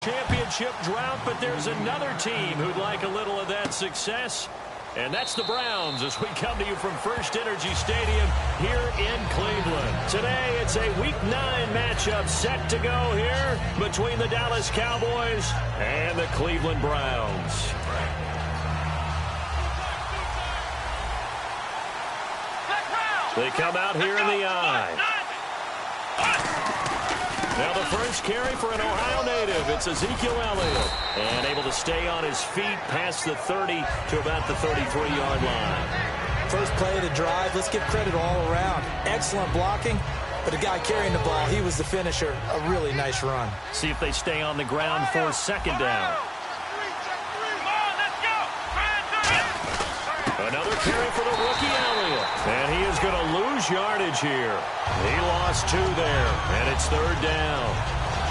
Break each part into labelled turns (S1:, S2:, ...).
S1: Championship drought, but there's another team who'd like a little of that success, and that's the Browns as we come to you from First Energy Stadium here in Cleveland. Today, it's a Week 9 matchup set to go here between the Dallas Cowboys and the Cleveland Browns. They come out here in the eye. Now the first carry for an Ohio native. It's Ezekiel Elliott. And able to stay on his feet past the 30 to about the 33-yard line.
S2: First play of the drive. Let's give credit all around. Excellent blocking. But the guy carrying the ball, he was the finisher. A really nice run.
S1: See if they stay on the ground for second down. Another carry for the rookie Elliott. And he is going to lose yardage here. He lost 2 there, and it's third down.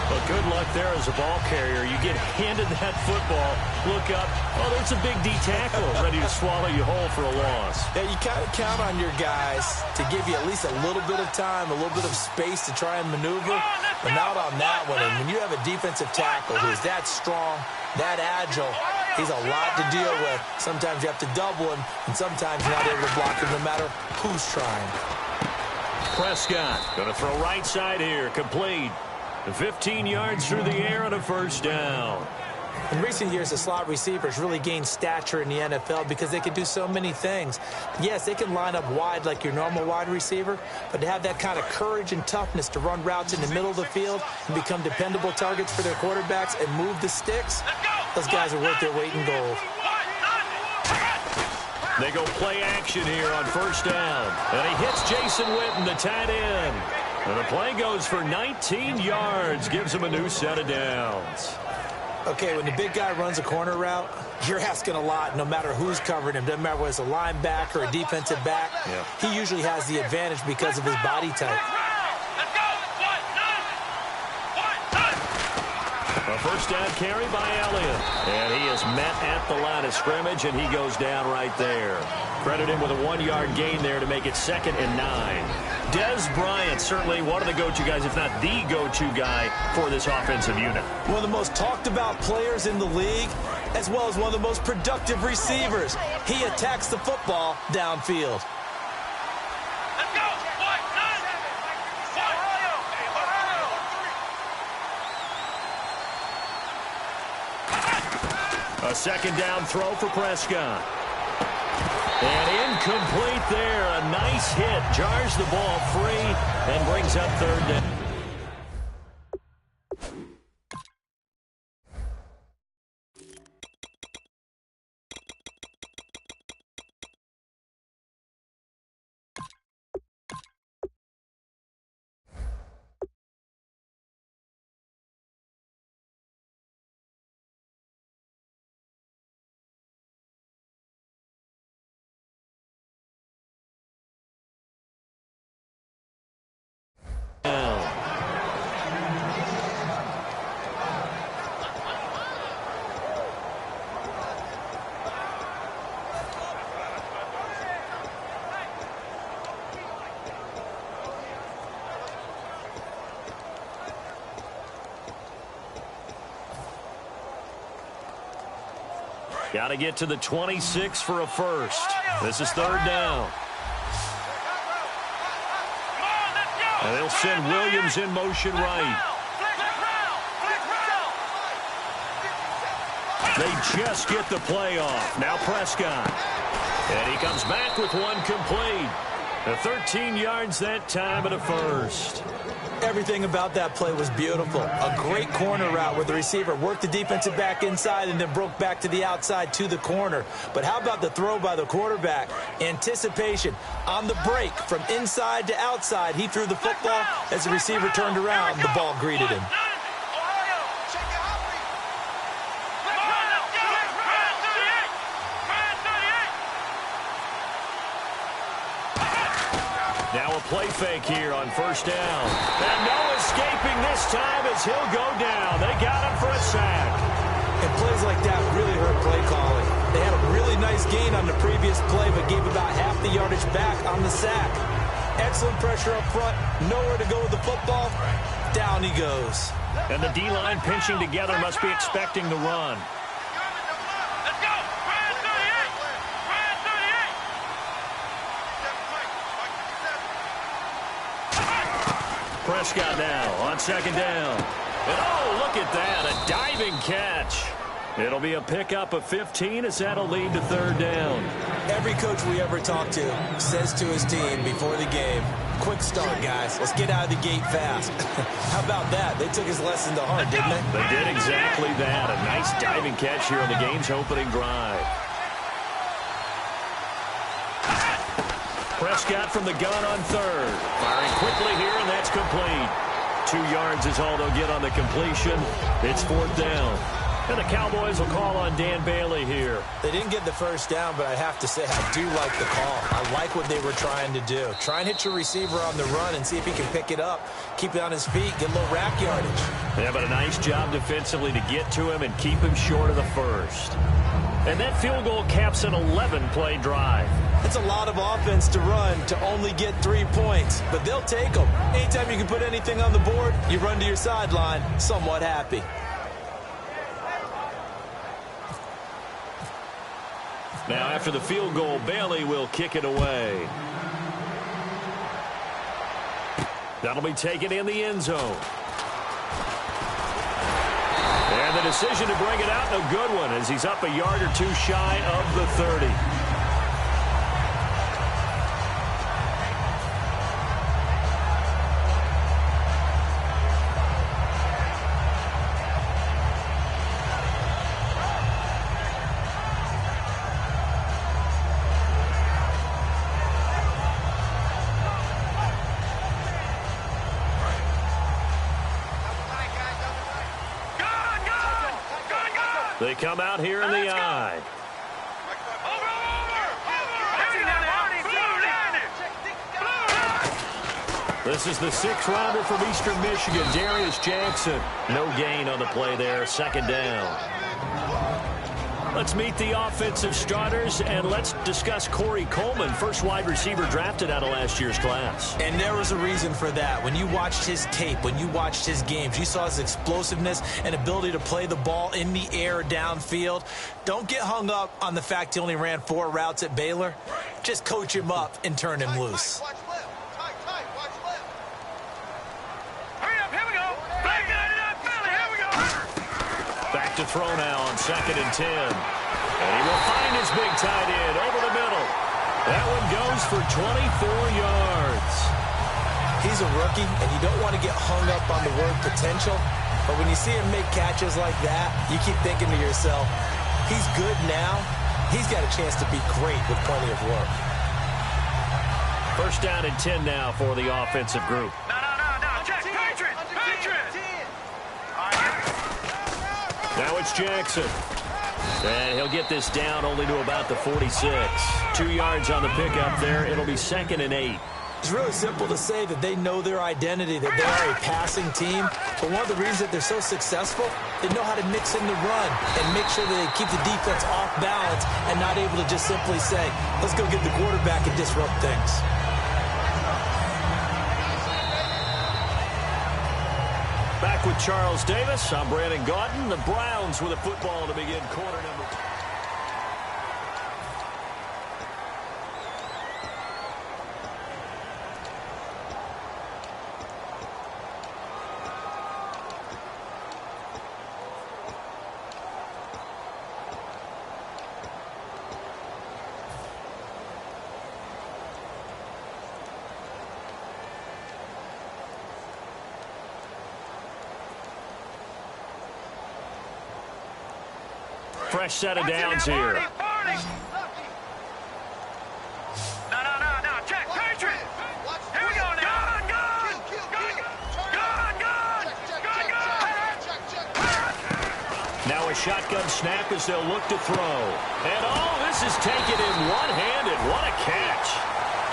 S1: But good luck there as a ball carrier. You get handed that football, look up, oh, there's a big D tackle ready to swallow you whole for a loss.
S2: Yeah, you kind of count on your guys to give you at least a little bit of time, a little bit of space to try and maneuver, but not on that one. And when you have a defensive tackle who's that strong, that agile, he's a lot to deal with. Sometimes you have to double him, and sometimes you're not able to block him no matter who's trying.
S1: Prescott going to throw right side here, complete. 15 yards through the air and a first down.
S2: In recent years, the slot receivers really gained stature in the NFL because they can do so many things. Yes, they can line up wide like your normal wide receiver, but to have that kind of courage and toughness to run routes in the middle of the field and become dependable targets for their quarterbacks and move the sticks, those guys are worth their weight in gold.
S1: They go play action here on first down. And he hits Jason Witten, the tight end. And the play goes for 19 yards, gives him a new set of downs.
S2: Okay, when the big guy runs a corner route, you're asking a lot no matter who's covering him. Doesn't matter whether it's a linebacker or a defensive back. Yeah. He usually has the advantage because of his body type.
S1: A first down carry by Elliott. And he is met at the line of scrimmage, and he goes down right there. Credit him with a 1-yard gain there to make it 2nd and 9. Dez Bryant, certainly one of the go-to guys, if not the go-to guy for this offensive unit.
S2: One of the most talked-about players in the league, as well as one of the most productive receivers. He attacks the football downfield.
S1: A second down throw for Prescott. And incomplete there. A nice hit. Jars the ball free and brings up third down. Got to get to the 26 for a first. This is third down. And they'll send Williams in motion right. They just get the play off. Now Prescott. And he comes back with one complete. 13 yards that time and a first.
S2: Everything about that play was beautiful. A great corner route where the receiver worked the defensive back inside and then broke back to the outside to the corner. But how about the throw by the quarterback? Anticipation on the break from inside to outside. He threw the football. As the receiver turned around, the ball greeted him.
S1: Now a play fake here on first down. And no escaping this time as he'll go down. They got him for a sack.
S2: And plays like that really hurt play calling. They had a really nice gain on the previous play, but gave about half the yardage back on the sack. Excellent pressure up front. Nowhere to go with the football. Down he goes.
S1: And the D-line pinching together must be expecting the run.
S3: Let's go. Ryan 38. Ryan 38.
S1: Prescott now on second down. And oh, look at that, a diving catch. It'll be a pickup of 15 as that'll lead to third down.
S2: Every coach we ever talk to says to his team before the game, quick start, guys. Let's get out of the gate fast. How about that? They took his lesson to heart, didn't they?
S1: They did exactly that. A nice diving catch here on the game's opening drive. Prescott from the gun on third. Firing quickly here, and that's complete. 2 yards is all they'll get on the completion. It's fourth down. And the Cowboys will call on Dan Bailey here.
S2: They didn't get the first down, but I have to say I do like the call. I like what they were trying to do. Try and hit your receiver on the run and see if he can pick it up. Keep it on his feet, get a little rack yardage.
S1: Yeah, but a nice job defensively to get to him and keep him short of the first. And that field goal caps an 11-play drive.
S2: It's a lot of offense to run to only get 3 points, but they'll take them. Anytime you can put anything on the board, you run to your sideline somewhat happy.
S1: Now, after the field goal, Bailey will kick it away. That'll be taken in the end zone. And the decision to bring it out, a good one, as he's up a yard or two shy of the 30. They come out here in the eye. This is the 6th rounder from Eastern Michigan, Darius Jackson. No gain on the play there, second down. Let's meet the offensive starters, and let's discuss Corey Coleman, first wide receiver drafted out of last year's class.
S2: And there was a reason for that. When you watched his tape, when you watched his games, you saw his explosiveness and ability to play the ball in the air downfield. Don't get hung up on the fact he only ran 4 routes at Baylor. Just coach him up and turn him loose.
S1: Back to throw now on 2nd and 10. And he will find his big tight end over the middle. That one goes for 24 yards.
S2: He's a rookie, and you don't want to get hung up on the word potential. But when you see him make catches like that, you keep thinking to yourself, he's good now. He's got a chance to be great with plenty of work.
S1: First down and 10 now for the offensive group.
S3: No. Check. Patriots.
S1: Now it's Jackson. And he'll get this down only to about the 46. 2 yards on the pickup there. It'll be 2nd and 8.
S2: It's really simple to say that they know their identity, that they are a passing team. But one of the reasons that they're so successful, they know how to mix in the run and make sure that they keep the defense off balance and not able to just simply say, let's go get the quarterback and disrupt things.
S1: Back with Charles Davis. I'm Brandon Gaudin. The Browns with a football to begin quarter number 2. Fresh set of downs here.
S3: No. Check. Patriots. Here we go now.
S1: Now a shotgun snap as they'll look to throw. And this is taken in one-handed. What a catch.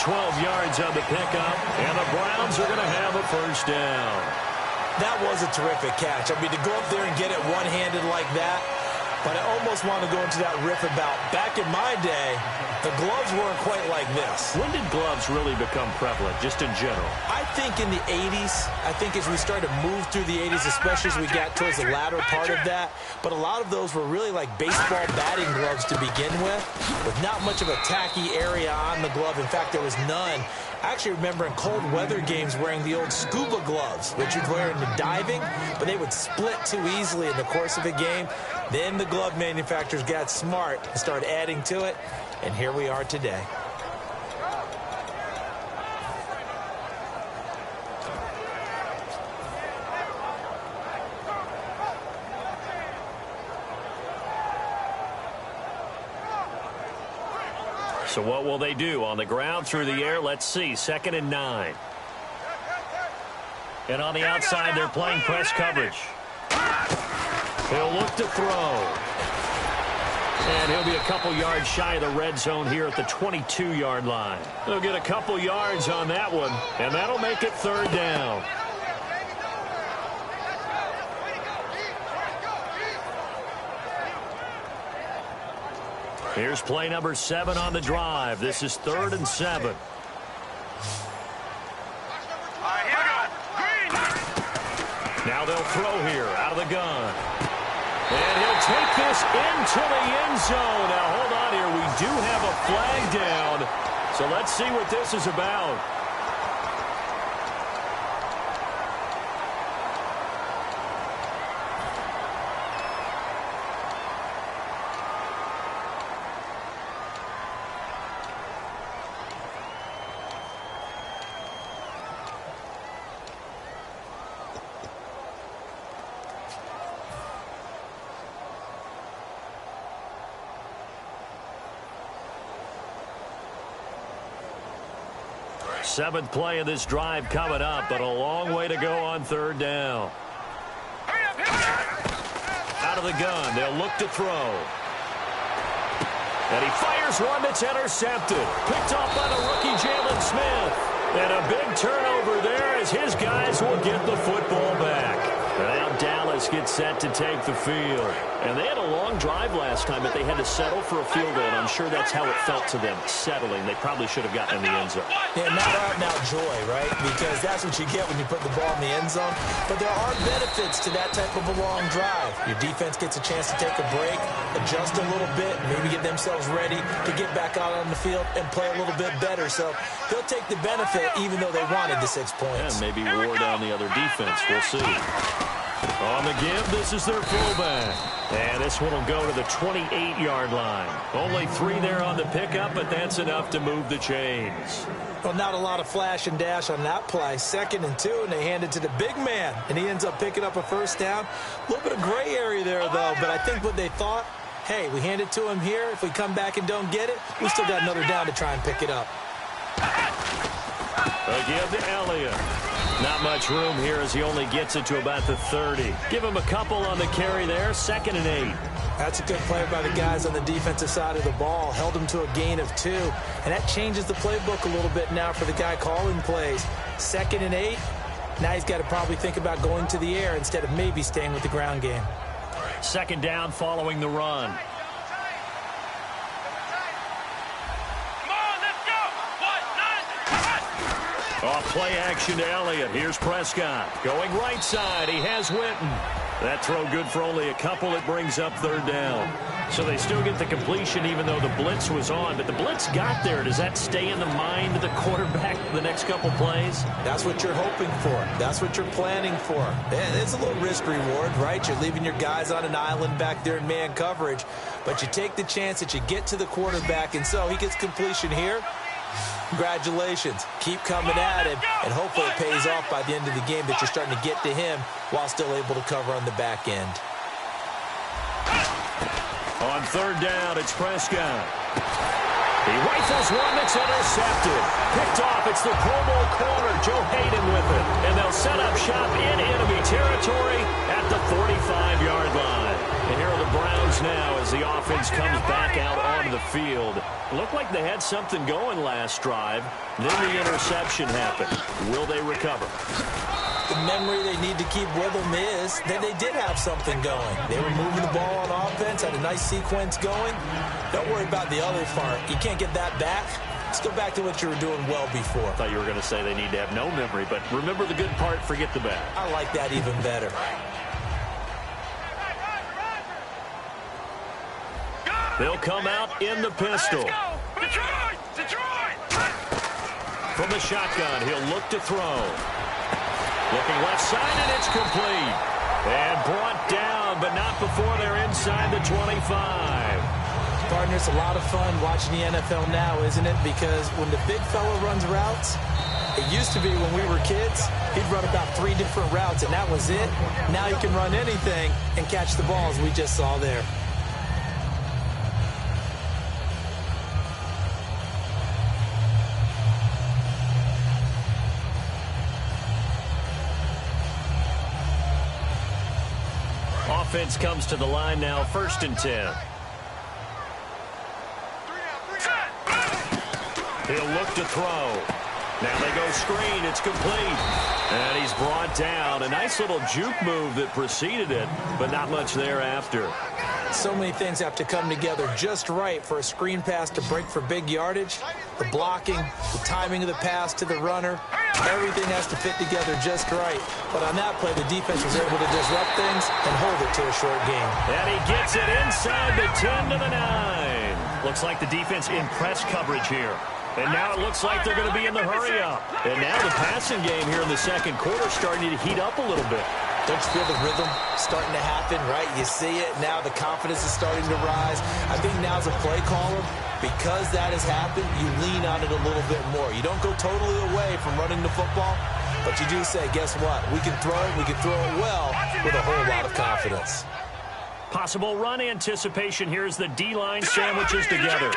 S1: 12 yards on the pickup, and the Browns are going to have a first down.
S2: That was a terrific catch. I mean, to go up there and get it one-handed like that, But I almost want to go into that riff about back in my day, the gloves weren't quite like this.
S1: When did gloves really become prevalent, just in general?
S2: I think in the 80s. I think as we started to move through the 80s, especially as we got towards the latter part of that. But a lot of those were really like baseball batting gloves to begin with not much of a tacky area on the glove. In fact, there was none. I actually remember in cold weather games wearing the old scuba gloves, which you'd wear in the diving, but they would split too easily in the course of a game. Then the glove manufacturers got smart and started adding to it, and here we are today.
S1: So what will they do? On the ground, through the air, let's see. 2nd and 9. And on the outside, they're playing press coverage. He'll look to throw. And he'll be a couple yards shy of the red zone here at the 22-yard line. They'll get a couple yards on that one, and that'll make it 3rd down. Here's play number 7 on the drive. This is 3rd and 7. Now they'll throw here out of the gun. And he'll take this into the end zone. Now hold on here. We do have a flag down. So let's see what this is about. Seventh play of this drive coming up, but a long way to go on 3rd down. Out of the gun, they'll look to throw. And he fires one that's intercepted. Picked off by the rookie Jalen Smith. And a big turnover there as his guys will get the football back. And now Dallas gets set to take the field. And they had a long drive last time, but they had to settle for a field goal. And I'm sure that's how it felt to them, settling. They probably should have gotten in the end zone.
S2: Yeah, not out-and-out joy, right? Because that's what you get when you put the ball in the end zone. But there are benefits to that type of a long drive. Your defense gets a chance to take a break, adjust a little bit, maybe get themselves ready to get back out on the field and play a little bit better. So they'll take the benefit even though they wanted the 6 points.
S1: And maybe wore down the other defense. We'll see. On the give, this is their fullback. And this one will go to the 28-yard line. Only 3 there on the pickup, but that's enough to move the chains.
S2: Well, not a lot of flash and dash on that play. 2nd and 2, and they hand it to the big man. And he ends up picking up a 1st down. A little bit of gray area there, though. But I think what they thought, hey, we hand it to him here. If we come back and don't get it, we still got another down to try and pick it up.
S1: A give to Elliott. Not much room here as he only gets it to about the 30. Give him a couple on the carry there. 2nd and 8.
S2: That's a good play by the guys on the defensive side of the ball. Held him to a gain of 2. And that changes the playbook a little bit now for the guy calling plays. 2nd and 8. Now he's got to probably think about going to the air instead of maybe staying with the ground game.
S1: 2nd down following the run. Off play action to Elliott. Here's Prescott. Going right side. He has Witten. That throw good for only a couple. It brings up 3rd down. So they still get the completion even though the blitz was on. But the blitz got there. Does that stay in the mind of the quarterback the next couple plays?
S2: That's what you're hoping for. That's what you're planning for. It's a little risk reward, right? You're leaving your guys on an island back there in man coverage. But you take the chance that you get to the quarterback. And so he gets completion here. Congratulations. Keep coming at him, and hopefully it pays off by the end of the game that you're starting to get to him while still able to cover on the back end.
S1: On 3rd down, it's Prescott. He rifles one that's intercepted. Picked off, it's the Pro Bowl corner, Joe Hayden with it. And they'll set up shop in enemy territory at the 45-yard line. And here are the Browns now as the offense comes back out onto the field. Looked like they had something going last drive. Then the interception happened. Will they recover?
S2: The memory they need to keep with them is that they did have something going. They were moving the ball on offense, had a nice sequence going. Don't worry about the other part. You can't get that back. Let's go back to what you were doing well before.
S1: I thought you were going to say they need to have no memory, but remember the good part, forget the bad.
S2: I like that even better.
S1: They'll come out in the pistol.
S3: Detroit! Detroit!
S1: From the shotgun, he'll look to throw. Looking left side, and it's complete. And brought down, but not before they're inside the 25.
S2: Partner, it's a lot of fun watching the NFL now, isn't it? Because when the big fella runs routes, it used to be when we were kids, he'd run about 3 different routes, and that was it. Now he can run anything and catch the balls we just saw there.
S1: Offense comes to the line now, 1st and 10. He'll look to throw. Now they go screen. It's complete. And he's brought down. A nice little juke move that preceded it, but not much thereafter.
S2: So many things have to come together just right for a screen pass to break for big yardage. The blocking, the timing of the pass to the runner, everything has to fit together just right. But on that play, the defense was able to disrupt things and hold it to a short game.
S1: And he gets it inside the 10 to the 9. Looks like the defense in press coverage here. And now it looks like they're going to be in the hurry-up. And now the passing game here in the second quarter starting to heat up a little bit.
S2: Don't you feel the rhythm starting to happen, right? You see it. Now the confidence is starting to rise. I think now as a play caller, because that has happened, you lean on it a little bit more. You don't go totally away from running the football, but you do say, guess what? We can throw it. We can throw it well with a whole lot of confidence.
S1: Possible run anticipation here as the D-line sandwiches together.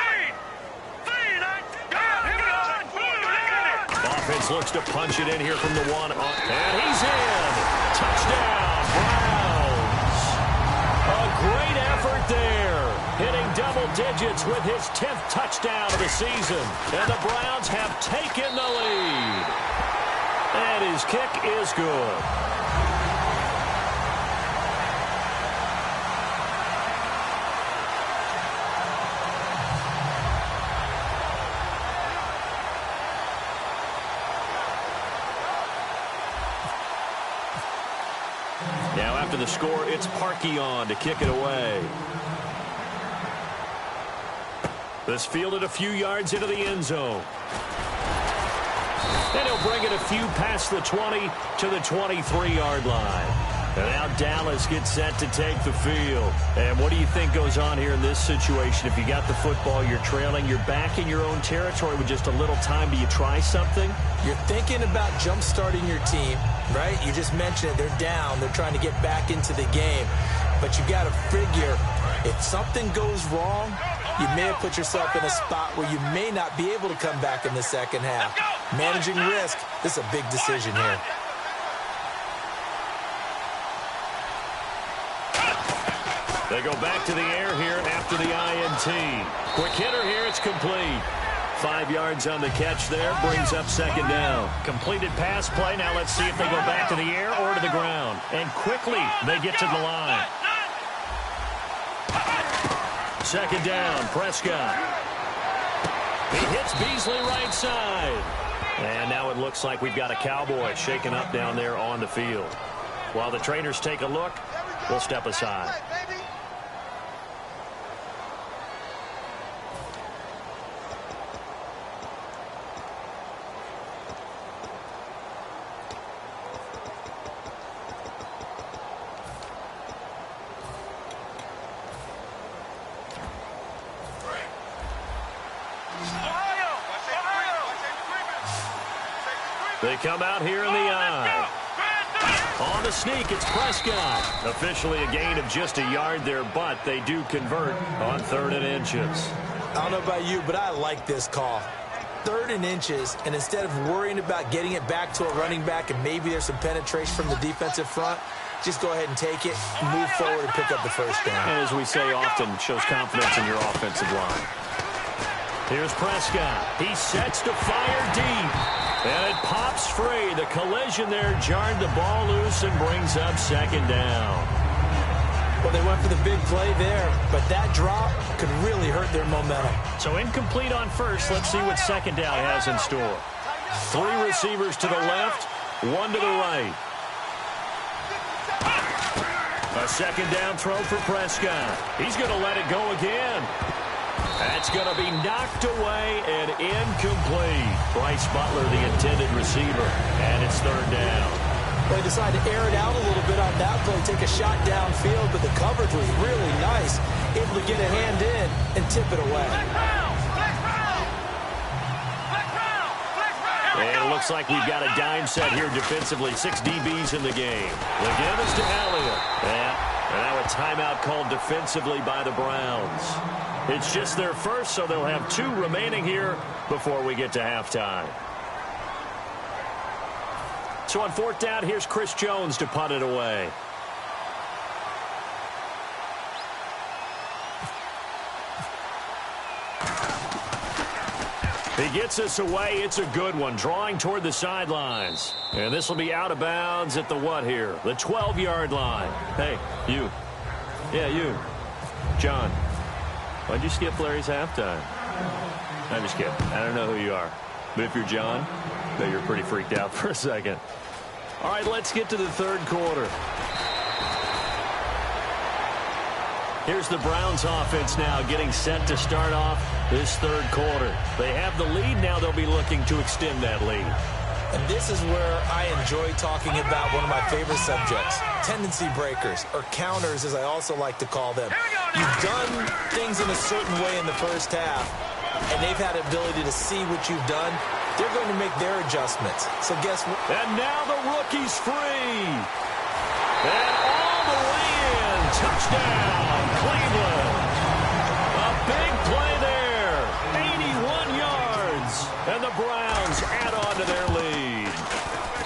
S1: Offense looks to punch it in here from the 1. And he's in. Touchdown, Browns. A great effort there. Hitting double digits with his 10th touchdown of the season. And the Browns have taken the lead. And his kick is good. Now after the score, it's Parkey on to kick it away. This fielded a few yards into the end zone. And he'll bring it a few past the 20 to the 23-yard line. And now Dallas gets set to take the field. And what do you think goes on here in this situation? If you got the football, you're trailing, you're back in your own territory with just a little time. Do you try something?
S2: You're thinking about jump-starting your team, right? You just mentioned it. They're down. They're trying to get back into the game. But you got to figure if something goes wrong, you may have put yourself in a spot where you may not be able to come back in the second half. Managing risk, this is a big decision here.
S1: They go back to the air here after the INT. Quick hitter here, it's complete. 5 yards on the catch there, brings up second down. Completed pass play, now let's see if they go back to the air or to the ground. And quickly, they get to the line. Second down, Prescott. He hits Beasley right side. And now it looks like we've got a Cowboy shaken up down there on the field. While the trainers take a look, we'll step aside. They come out here in the eye. On the sneak, it's Prescott. Officially a gain of just a yard there, but they do convert on 3rd and inches.
S2: I don't know about you, but I like this call. 3rd and inches, and instead of worrying about getting it back to a running back and maybe there's some penetration from the defensive front, just go ahead and take it, move forward, and pick up the first down.
S1: And as we say often, shows confidence in your offensive line. Here's Prescott. He sets to fire deep. And it pops free. The collision there jarred the ball loose and brings up second down.
S2: Well, they went for the big play there, but that drop could really hurt their momentum.
S1: So incomplete on first. Let's see what second down has in store. 3 receivers to the left, 1 to the right. A second down throw for Prescott. He's going to let it go again. That's going to be knocked away and incomplete. Bryce Butler, the intended receiver, and it's third down.
S2: They decided to air it out a little bit on that play, take a shot downfield, but the coverage was really nice, able to get a hand in and tip it away.
S1: And it looks like we've got a dime set here defensively. 6 DBs in the game. The give is to Elliott. And now a timeout called defensively by the Browns. It's just their first, so they'll have 2 remaining here before we get to halftime. So on fourth down, here's Chris Jones to punt it away. He gets us away. It's a good one. Drawing toward the sidelines. And this will be out of bounds at the what here? The 12-yard line. Hey, you. Yeah, you. John. Why'd you skip Larry's halftime? I'm just kidding. I don't know who you are. But if you're John, I bet you're pretty freaked out for a second. All right, let's get to the third quarter. Here's the Browns offense now getting set to start off this third quarter. They have the lead. Now they'll be looking to extend that lead.
S2: And this is where I enjoy talking about one of my favorite subjects, tendency breakers, or counters as I also like to call them. You've done things in a certain way in the first half, and they've had the ability to see what you've done. They're going to make their adjustments. So guess what?
S1: And now the rookie's free. And all the way in. Touchdown, Cleveland. A big play there. 81 yards. And the Browns add on to their lead.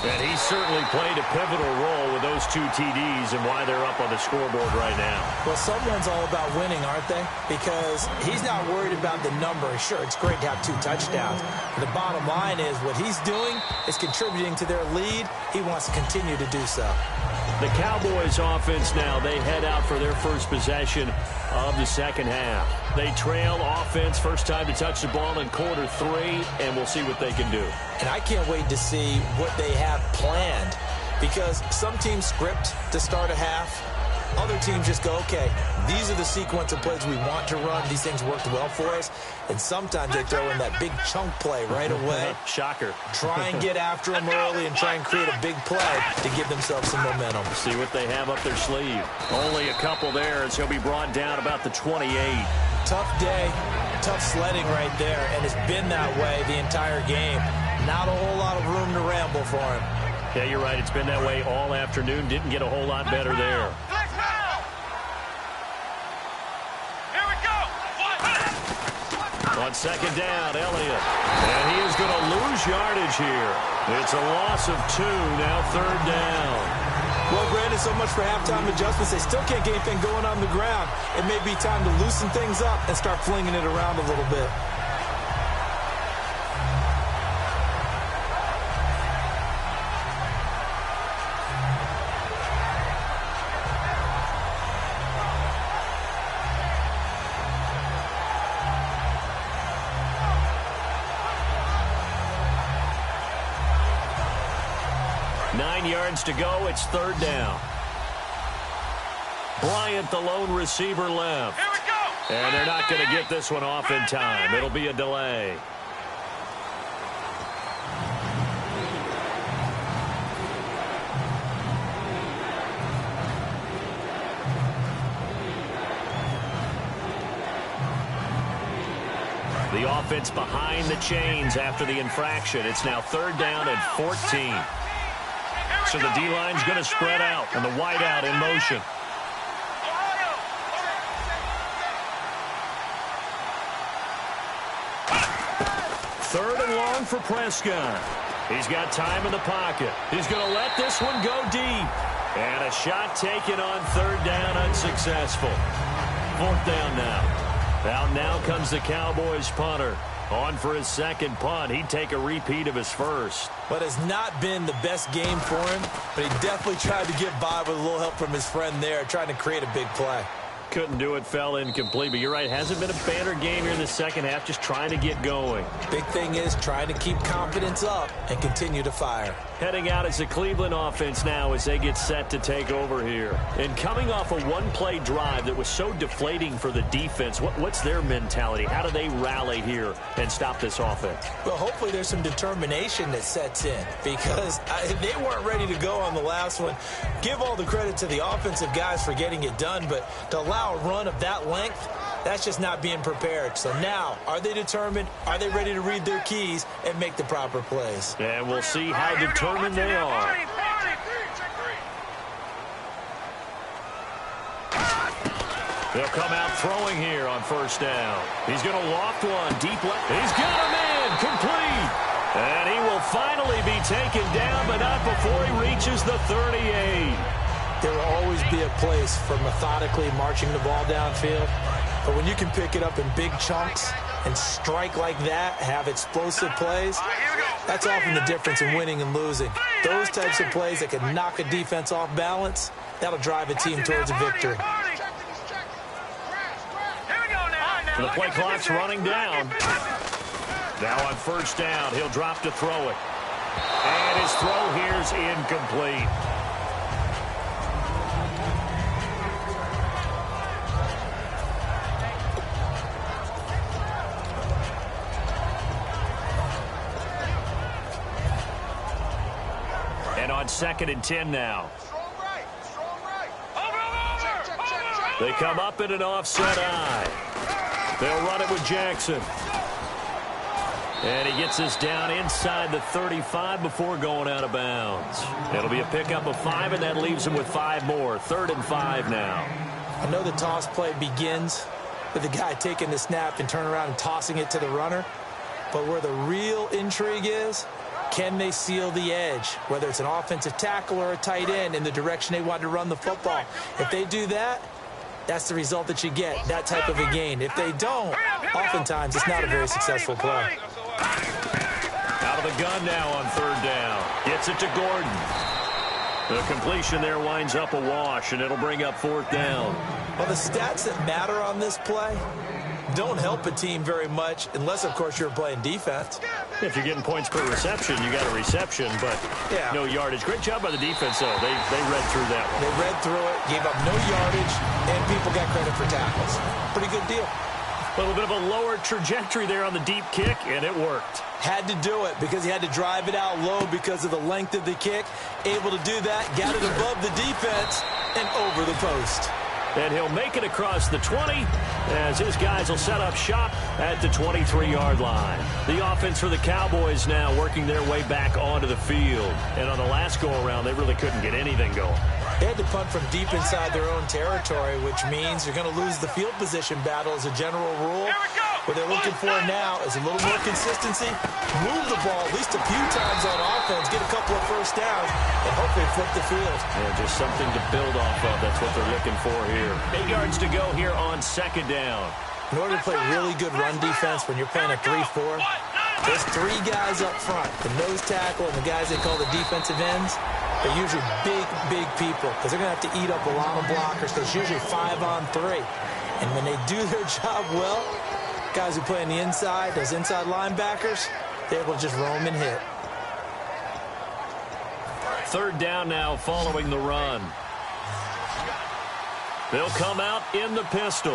S1: And he certainly played a pivotal role with those 2 TDs and why they're up on the scoreboard right now.
S2: Well, someone's all about winning, aren't they? Because he's not worried about the number. Sure, it's great to have 2 touchdowns. But the bottom line is what he's doing is contributing to their lead. He wants to continue to do so.
S1: The Cowboys offense now, they head out for their first possession of the second half. They trail offense, first time to touch the ball in quarter 3, and we'll see what they can do.
S2: And I can't wait to see what they have planned, because some teams script to start a half. Other teams just go, okay, these are the sequence of plays we want to run. These things worked well for us. And sometimes they throw in that big chunk play right away.
S1: Shocker.
S2: Try and get after them early and try and create a big play to give themselves some momentum.
S1: See what they have up their sleeve. Only a couple there as he'll be brought down about the 28.
S2: Tough day, tough sledding right there, and it's been that way the entire game. Not a whole lot of room to ramble for him.
S1: Yeah, you're right. It's been that way all afternoon. Didn't get a whole lot better there. On second down, Elliott. And he is going to lose yardage here. It's a loss of 2, now third down.
S2: Well, Brandon, so much for halftime adjustments. They still can't get anything going on the ground. It may be time to loosen things up and start flinging it around a little bit.
S1: To go, it's third down. Bryant, the lone receiver, left.
S3: Here we go.
S1: And they're not going to get this one off in time. It'll be a delay. The offense behind the chains after the infraction. It's now third down and 14. So the D-line's going to spread out, and the wideout in motion. Third and long for Prescott. He's got time in the pocket. He's going to let this one go deep. And a shot taken on third down, unsuccessful. Fourth down now. Out now comes the Cowboys punter. On for his second punt. He'd take a repeat of his first.
S2: But it's not been the best game for him, but he definitely tried to get by with a little help from his friend there, trying to create a big play.
S1: Couldn't do it, fell incomplete. But you're right, hasn't been a banner game here in the second half, just trying to get going.
S2: Big thing is trying to keep confidence up and continue to fire.
S1: Heading out as the Cleveland offense now as they get set to take over here. And coming off a one-play drive that was so deflating for the defense, what's their mentality? How do they rally here and stop this offense?
S2: Well, hopefully there's some determination that sets in because they weren't ready to go on the last one. Give all the credit to the offensive guys for getting it done, but to allow a run of that length, that's just not being prepared. So now, are they determined? Are they ready to read their keys and make the proper plays?
S1: And we'll see how determined they are. They'll come out throwing here on first down. He's going to loft one deep left. He's got him in, complete. And he will finally be taken down, but not before he reaches the 38.
S2: There will always be a place for methodically marching the ball downfield. But when you can pick it up in big chunks and strike like that, have explosive plays, that's often the difference in winning and losing. Those types of plays that can knock a defense off balance, that'll drive a team towards a victory.
S1: The play clock's running down. Now on first down, he'll drop to throw it. And his throw here's incomplete. On 2nd and 10 now. They come up in an offset eye. They'll run it with Jackson. And he gets us down inside the 35 before going out of bounds. It'll be a pickup of 5, and that leaves him with 5 more. 3rd and 5 now.
S2: I know the toss play begins with the guy taking the snap and turning around and tossing it to the runner. But where the real intrigue is, can they seal the edge, whether it's an offensive tackle or a tight end, in the direction they want to run the football? If they do that, that's the result that you get, that type of a gain. If they don't, oftentimes it's not a very successful play.
S1: Out of the gun now on 3rd down. Gets it to Gordon. The completion there winds up a wash, and it'll bring up 4th down.
S2: Well, the stats that matter on this play don't help a team very much unless, of course, you're playing defense.
S1: If you're getting points per reception, you got a reception, but no yardage. Great job by the defense, though. They read through that one.
S2: They read through it, gave up no yardage, and people got credit for tackles. Pretty good deal.
S1: A little bit of a lower trajectory there on the deep kick, and it worked.
S2: Had to do it because he had to drive it out low because of the length of the kick. Able to do that, got it above the defense, and over the post.
S1: And he'll make it across the 20 as his guys will set up shop at the 23-yard line. The offense for the Cowboys now working their way back onto the field. And on the last go-around, they really couldn't get anything going.
S2: They had to punt from deep inside their own territory, which means you're going to lose the field position battle as a general rule. What they're looking for now is a little more consistency, move the ball at least a few times on offense, get a couple of first downs, and hopefully flip the field.
S1: Yeah, just something to build off of. That's what they're looking for here. 8 yards to go here on 2nd down.
S2: In order to play really good run defense when you're playing a 3-4, there's 3 guys up front, the nose tackle and the guys they call the defensive ends. They're usually big people because they're going to have to eat up a lot of blockers because it's usually 5 on 3. And when they do their job well, guys who play on the inside, those inside linebackers, they're able to just roam and hit.
S1: 3rd down now following the run. They'll come out in the pistol.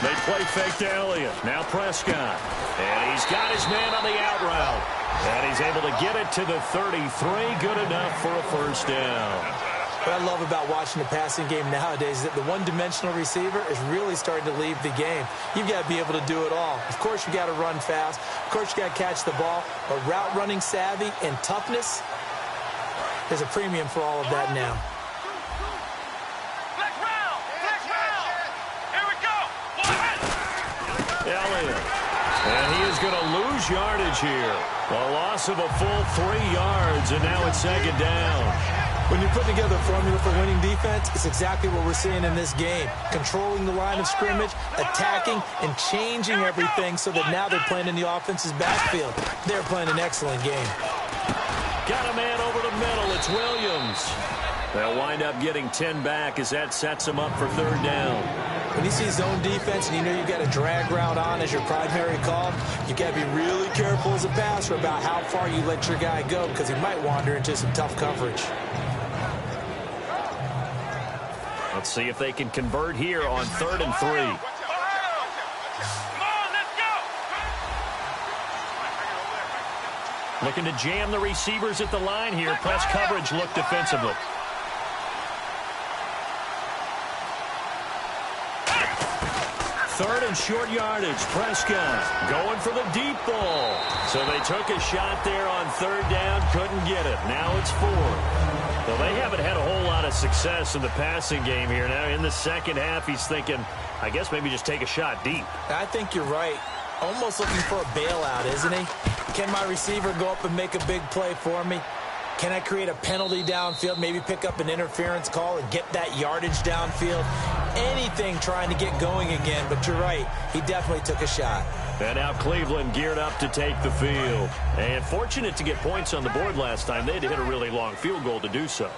S1: They play fake to Elliott. Now Prescott. And he's got his man on the out route. And he's able to get it to the 33. Good enough for a first down.
S2: What I love about watching the passing game nowadays is that the one-dimensional receiver is really starting to leave the game. You've got to be able to do it all. Of course, you got to run fast. Of course, you got to catch the ball. But route running savvy and toughness, there's a premium for all of that now.
S1: Elliott. And he is going to lose yardage here. A loss of a full 3 yards, and now it's 2nd down.
S2: When you're putting together a formula for winning defense, it's exactly what we're seeing in this game. Controlling the line of scrimmage, attacking, and changing everything so that now they're playing in the offense's backfield. They're playing an excellent game.
S1: Got a man over the middle. It's Williams. They'll wind up getting 10 back as that sets them up for third down.
S2: When you see zone defense and you know you've got a drag route on as your primary call, you got to be really careful as a passer about how far you let your guy go because he might wander into some tough coverage.
S1: Let's see if they can convert here on 3rd and 3.
S3: Come on, let's go.
S1: Looking to jam the receivers at the line here. Press coverage look defensively. Third and short yardage. Prescott going for the deep ball. So they took a shot there on 3rd down. Couldn't get it. Now it's 4th. Well, they haven't had a whole lot of success in the passing game here. Now in the second half, he's thinking, I guess maybe just take a shot deep.
S2: I think you're right. Almost looking for a bailout, isn't he? Can my receiver go up and make a big play for me? Can I create a penalty downfield, maybe pick up an interference call and get that yardage downfield? Anything trying to get going again, but you're right. He definitely took a shot.
S1: And now Cleveland geared up to take the field. And fortunate to get points on the board last time. They had to hit a really long field goal to do so.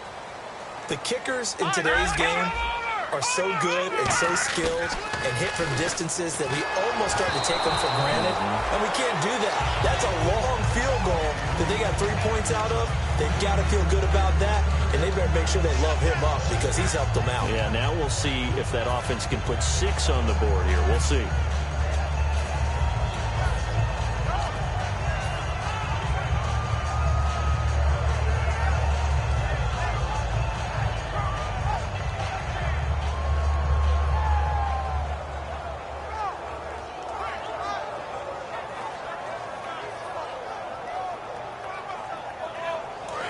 S2: The kickers in today's game are so good and so skilled and hit from distances that we almost start to take them for granted. And we can't do that. That's a long field goal that they got 3 points out of. They've got to feel good about that, and they better make sure they love him up because he's helped them out.
S1: Yeah, now we'll see if that offense can put 6 on the board here. We'll see.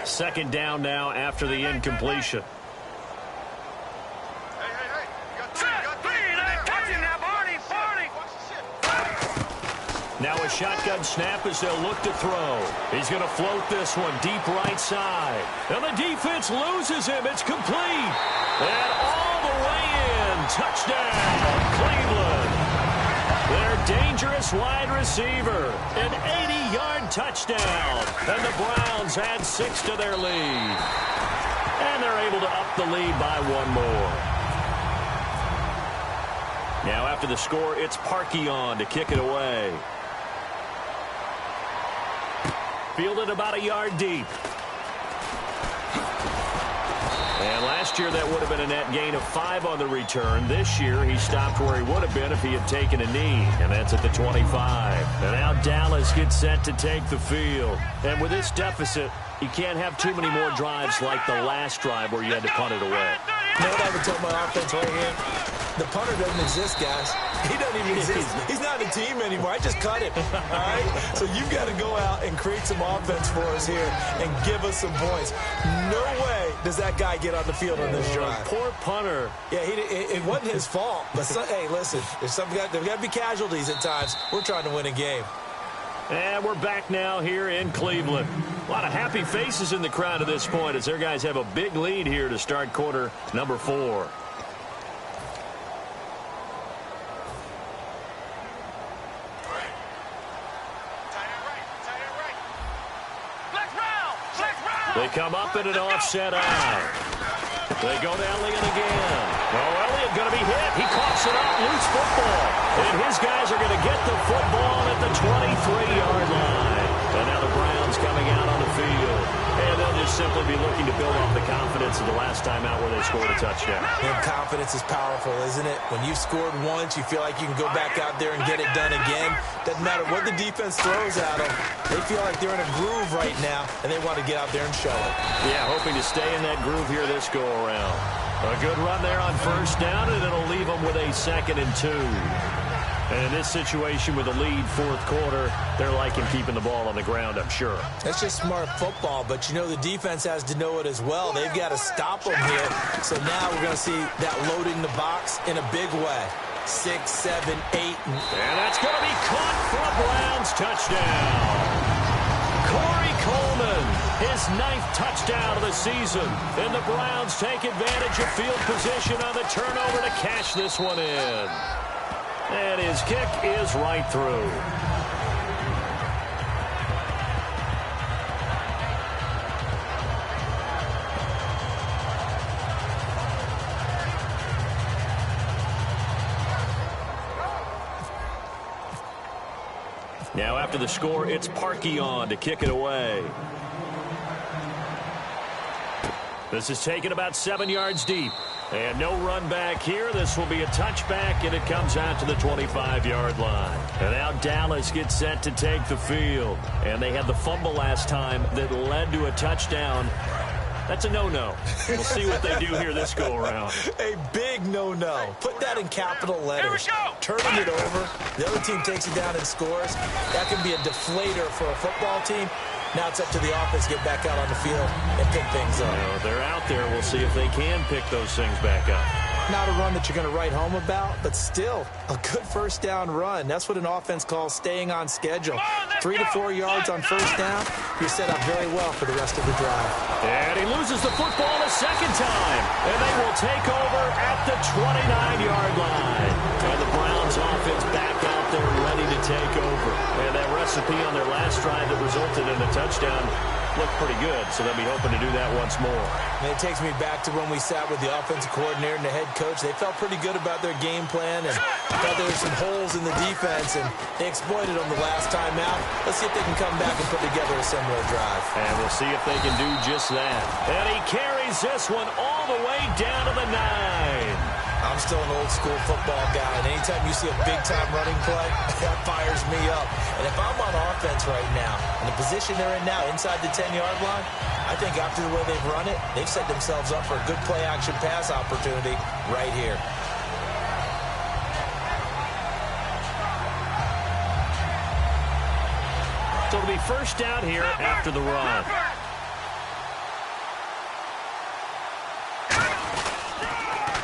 S1: Second down now after the incompletion. Now a shotgun snap as they'll look to throw. He's going to float this one deep right side. And the defense loses him. It's complete. And all the way in. Touchdown, Cleveland. Their dangerous wide receiver. An 80-yard touchdown. And the Browns add 6 to their lead. And they're able to up the lead by 1 more. Now after the score, it's Parkey on to kick it away. Fielded about a yard deep. And last year that would have been a net gain of 5 on the return. This year he stopped where he would have been if he had taken a knee. And that's at the 25. And now Dallas gets set to take the field. And with this deficit, you can't have too many more drives like the last drive where you had to punt it away.
S2: You know what I would tell my offense right here? The punter doesn't exist, guys. He doesn't even exist. He's not a team anymore. I just cut him. All right? So you've got to go out and create some offense for us here and give us some points. No way does that guy get on the field on this drive.
S1: Poor punter.
S2: Yeah, it wasn't his fault. But, hey, listen, there's got to be casualties at times. We're trying to win a game.
S1: And we're back now here in Cleveland. A lot of happy faces in the crowd at this point as their guys have a big lead here to start quarter number 4. They come up in an offset out. They go to Elliott again. Oh, Elliott going to be hit. He coughs it up. Loose football. And his guys are going to get the football at the 23-yard line. And now the Browns coming out on the field. And they'll just simply be looking to build off the confidence of the last time out where they scored a touchdown.
S2: And confidence is powerful, isn't it? When you've scored once, you feel like you can go back out there and get it done again. Doesn't matter what the defense throws at them. They feel like they're in a groove right now, and they want to get out there and show it.
S1: Yeah, hoping to stay in that groove here this go-around. A good run there on first down, and it'll leave them with a 2nd and 2. And in this situation with a lead 4th quarter, they're liking keeping the ball on the ground, I'm sure.
S2: That's just smart football, but you know the defense has to know it as well. They've got to stop them here. So now we're going to see that loading the box in a big way. 6, 7, 8. And
S1: that's going to be caught for a Browns touchdown. Corey Coleman, his 9th touchdown of the season. And the Browns take advantage of field position on the turnover to cash this one in. And his kick is right through. Now after the score, it's Parkey on to kick it away. This is taken about 7 yards deep. And no run back here. This will be a touchback, and it comes out to the 25-yard line. And now Dallas gets set to take the field. And they had the fumble last time that led to a touchdown. That's a no-no. We'll see what they do here this go-around.
S2: A big no-no. Put that in capital letters. Turning it over. The other team takes it down and scores. That can be a deflator for a football team. Now it's up to the offense to get back out on the field and pick things up.
S1: Well, they're out there. We'll see if they can pick those things back up.
S2: Not a run that you're going to write home about, but still a good first down run. That's what an offense calls staying on schedule. 3 to 4 yards on first down. You're set up very well for the rest of the drive.
S1: And he loses the football a second time. And they will take over at the 29-yard line. And the Browns offense back out there ready to take over. And that recipe on their last drive that resulted in a touchdown looked pretty good, so they'll be hoping to do that once more.
S2: And it takes me back to when we sat with the offensive coordinator and the head coach. They felt pretty good about their game plan and thought there were some holes in the defense, and they exploited them the last time out. Let's see if they can come back and put together a similar drive.
S1: And we'll see if they can do just that. And he carries this one all the way down to the 9.
S2: I'm still an old-school football guy, and anytime you see a big-time running play, that fires me up. And if I'm on offense right now, in the position they're in now, inside the 10-yard line, I think after the way they've run it, they've set themselves up for a good play-action pass opportunity right here.
S1: So it'll be first down here after the run.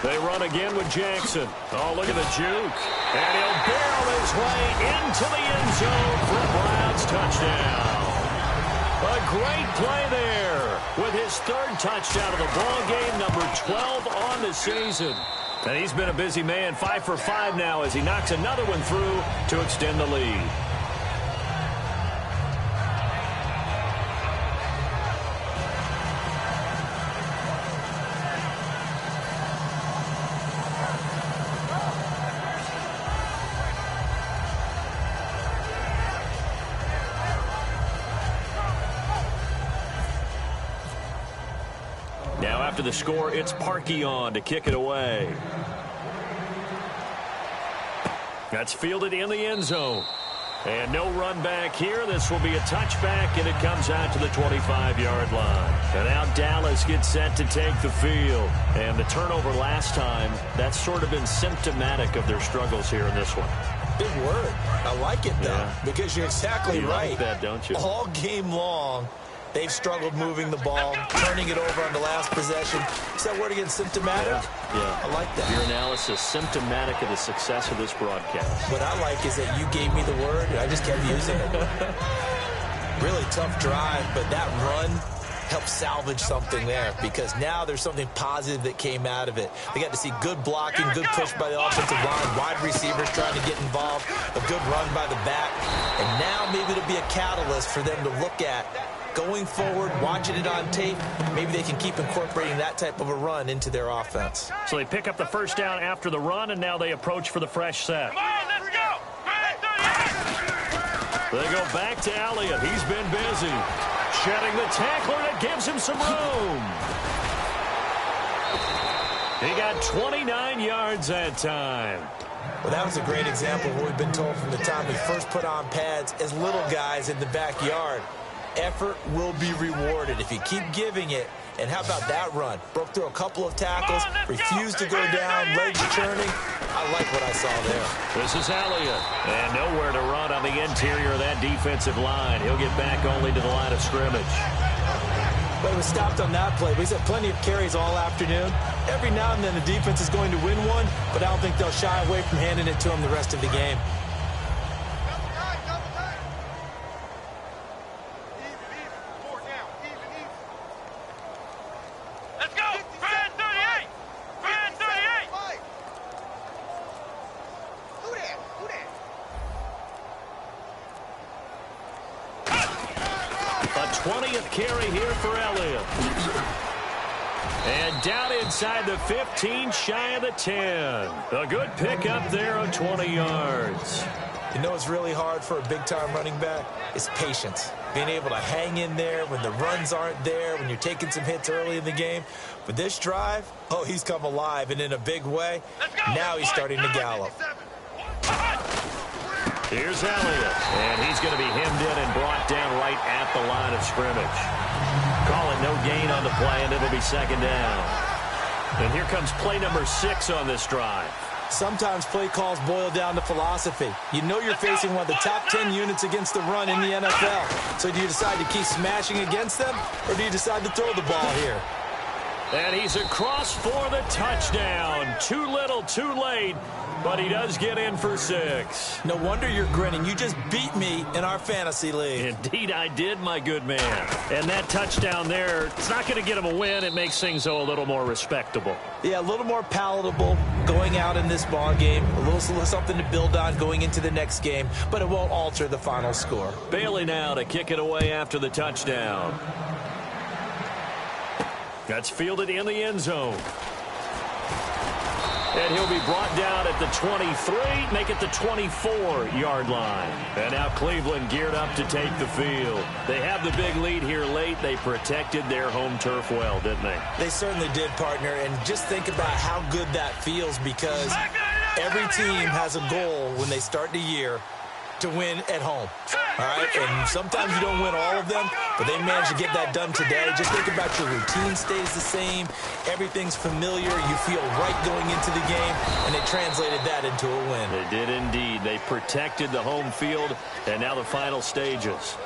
S1: They run again with Jackson. Oh, look at the juke. And he'll barrel his way into the end zone for a Browns touchdown. A great play there with his 3rd touchdown of the ball game, number 12 on the season. And he's been a busy man, 5 for 5 now as he knocks another one through to extend the lead. Now after the score, it's Parkey on to kick it away. That's fielded in the end zone. And no run back here. This will be a touchback, and it comes out to the 25-yard line. And now Dallas gets set to take the field. And the turnover last time, that's sort of been symptomatic of their struggles here in this one.
S2: Big word. I like it, though, because you're exactly right.
S1: You like that, don't you?
S2: All game long, they've struggled moving the ball, turning it over on the last possession. Is that word again, symptomatic?
S1: Yeah.
S2: I like that.
S1: Your analysis, symptomatic of the success of this broadcast.
S2: What I like is that you gave me the word, and I just kept using it. Really tough drive, but that run helped salvage something there, because now there's something positive that came out of it. They got to see good blocking, good push by the offensive line, wide receivers trying to get involved, a good run by the back, and now maybe it'll be a catalyst for them to look at going forward, watching it on tape. Maybe they can keep incorporating that type of a run into their offense.
S1: So they pick up the first down after the run, and now they approach for the fresh set.
S3: Come on, let's go.
S1: They go back to Elliott. He's been busy. Shedding the tackler that gives him some room. He got 29 yards that time.
S2: Well, that was a great example of what we've been told from the time we first put on pads as little guys in the backyard. Effort will be rewarded if you keep giving it. And how about that run? Broke through a couple of tackles, refused to go down, legs churning. I like what I saw there.
S1: This is Elliott. And nowhere to run on the interior of that defensive line. He'll get back only to the line of scrimmage.
S2: But it was stopped on that play. He's had plenty of carries all afternoon. Every now and then the defense is going to win one, but I don't think they'll shy away from handing it to him the rest of the game.
S1: 20th carry here for Elliott. And down inside the 15, shy of the 10. A good pickup there of 20 yards.
S2: You know what's really hard for a big-time running back? It's patience. Being able to hang in there when the runs aren't there, when you're taking some hits early in the game. But this drive, oh, he's come alive, and in a big way. Now he's starting to gallop.
S1: Here's Elliott, and he's going to be hemmed in and brought down right at the line of scrimmage. Call it no gain on the play, and it'll be second down. And here comes play number 6 on this drive.
S2: Sometimes play calls boil down to philosophy. You know you're facing one of the top 10 units against the run in the NFL. So do you decide to keep smashing against them, or do you decide to throw the ball here?
S1: And he's across for the touchdown. Too little, too late, but he does get in for 6.
S2: No wonder you're grinning. You just beat me in our fantasy league.
S1: Indeed I did, my good man. And that touchdown there, it's not going to get him a win. It makes things, though, a little more respectable.
S2: Yeah, a little more palatable going out in this ball game. A little something to build on going into the next game, but it won't alter the final score.
S1: Bailey now to kick it away after the touchdown. That's fielded in the end zone. And he'll be brought down at the 23, make it the 24-yard line. And now Cleveland geared up to take the field. They have the big lead here late. They protected their home turf well, didn't they?
S2: They certainly did, partner. And just think about how good that feels, because every team has a goal when they start the year to win at home. All right? And sometimes you don't win all of them, but they managed to get that done today. Just think about your routine stays the same. Everything's familiar. You feel right going into the game, and they translated that into a win.
S1: They did indeed. They protected the home field, and now the final stages.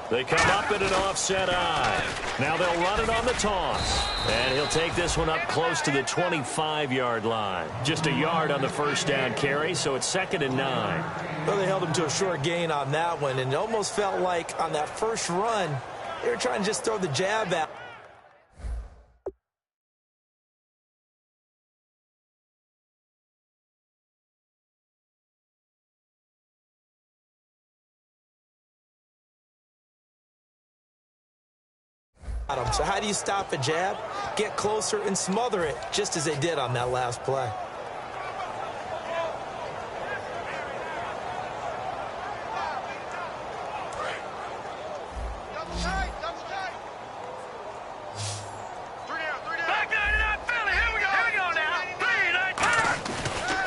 S1: They come up at an offset eye. Now they'll run it on the toss. And he'll take this one up close to the 25-yard line. Just a yard on the first down carry, so it's 2nd and 9.
S2: Well, they held him to a short gain on that one, and it almost felt like on that first run, they were trying to just throw the jab out. So how do you stop a jab? Get closer and smother it, just as they did on that last play.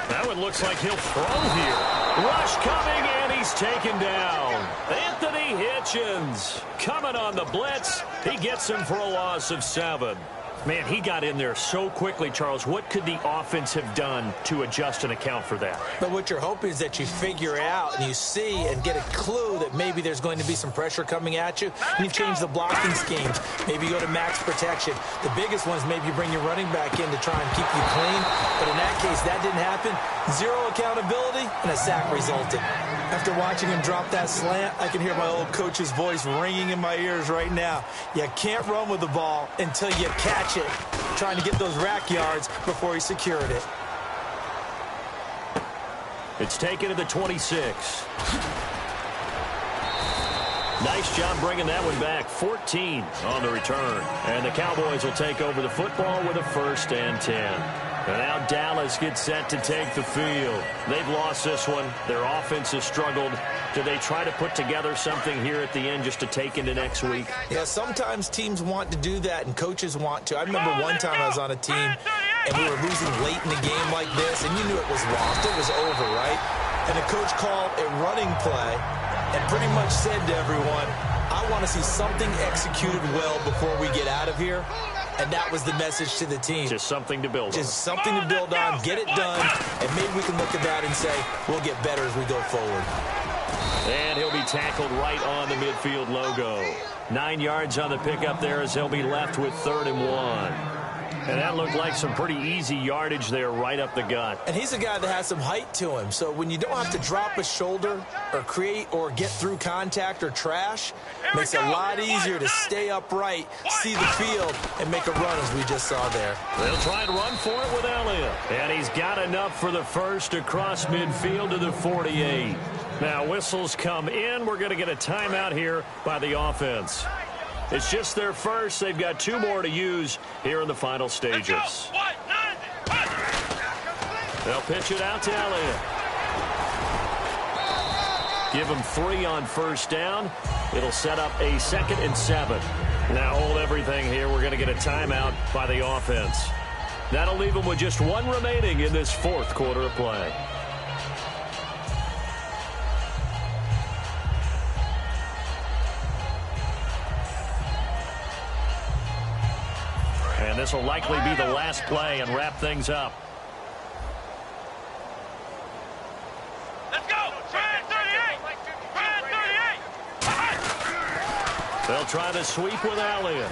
S1: That one looks like he'll throw here. Rush coming, and he's taken down. Anthony Hitchens coming on the blitz. He gets him for a loss of 7. Man, he got in there so quickly, Charles. What could the offense have done to adjust and account for that?
S2: But what you're hoping is that you figure out and you see and get a clue that maybe there's going to be some pressure coming at you, and you change the blocking schemes. Maybe you go to max protection. The biggest one is maybe you bring your running back in to try and keep you clean. But in that case, that didn't happen. 0 accountability, and a sack resulted. After watching him drop that slant, I can hear my old coach's voice ringing in my ears right now. You can't run with the ball until you catch it, trying to get those rack yards before he secured it.
S1: It's taken to the 26. Nice job bringing that one back. 14 on the return. And the Cowboys will take over the football with a 1st and 10. And now Dallas gets set to take the field. They've lost this one. Their offense has struggled. Do they try to put together something here at the end just to take into next week?
S2: Yeah, sometimes teams want to do that and coaches want to. I remember one time I was on a team and we were losing late in the game like this, and you knew it was lost. It was over, right? And the coach called a running play and pretty much said to everyone, I want to see something executed well before we get out of here. And that was the message to the team.
S1: Just something to build on.
S2: Just something to build on, get it done, and maybe we can look at that and say, we'll get better as we go forward.
S1: And he'll be tackled right on the midfield logo. 9 yards on the pickup there as he'll be left with 3rd and 1. And that looked like some pretty easy yardage there right up the gut.
S2: And he's a guy that has some height to him. So when you don't have to drop a shoulder or create or get through contact or trash, it makes it a lot easier to stay upright, see the field, and make a run as we just saw there.
S1: They'll try and run for it with Elliott. And he's got enough for the first across midfield to the 48. Now whistles come in. We're going to get a timeout here by the offense. It's just their first. They've got 2 more to use here in the final stages. They'll pitch it out to Elliott. Give him 3 on first down. It'll set up a 2nd and 7. Now hold everything here. We're going to get a timeout by the offense. That'll leave them with just 1 remaining in this 4th quarter of play. And this will likely be the last play and wrap things up.
S3: Let's go. 38.
S1: They'll try the sweep with Elliott.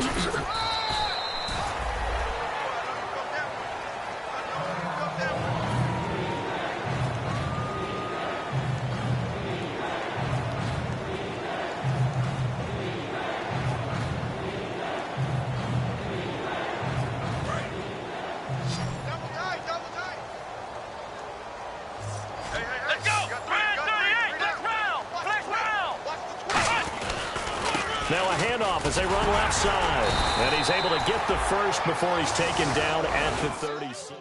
S1: Now a handoff as they run left side. And he's able to get the first before he's taken down at the 36.